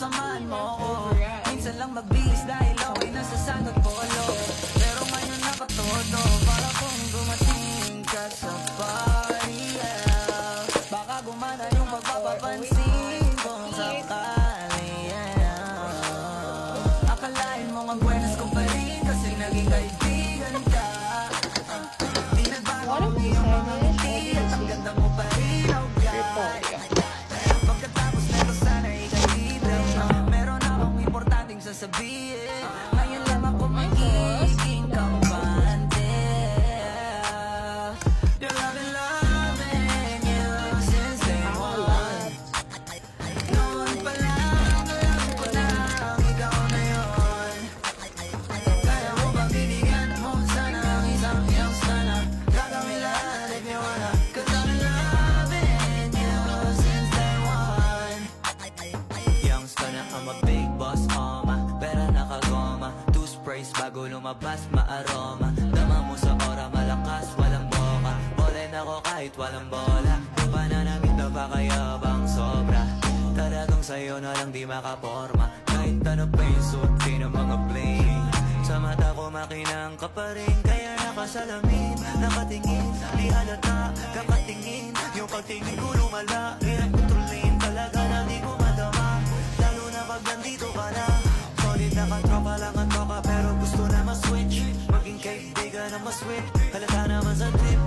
samahan mo ko. Minsan lang magbihis dahil okay na sa sagot polo. Pero ngayon nakatodo, para kung dumating ka sa party, yeah. Baka gumana yung pagpapapansin kung sakali, yeah. Akalain mo nga buenas ko pa rin kasi naging kaibigan ka. Di nagbago ang iyong mga ngiti at ang ganda mo pa rin, oh God. Pagkatapos nito sana ikaibigan mo, meron akong importanteng sasabihin. Ngayon lang ako magiging kampante. You're loving you since day one. Noon pa lang alam ko na ikaw na yun. Kaya mo ba bibigyan mo sana ang isang iyong sana? Gagawin lahat if you wanna, 'cause I'm loving you since day one. Youngster na ang mag-big boss, pera nakagoma, two sprays bago lumabas maaroma. Dama mo sa ora malakas, walang boka. Bolen ako kahit walang bola. Yung pananamit na pakayabang sobra. Talagang sa'yo na lang di makaporma. Kahit ano pa yung suotin ng mga bling. Sa mata ko makinang ka pa rin. Kaya nakasalamin, nakatingin. Di halata, kakatingin. Yung pagtingin ko lumala. Hirap kontrolin talaga na di ko madama. Lalo na pag nandito ka na. Solid na katropa lang ang tropa, pero gusto na mas-switch. Maging kaibigan na mas-sweet. Halata naman sa trip,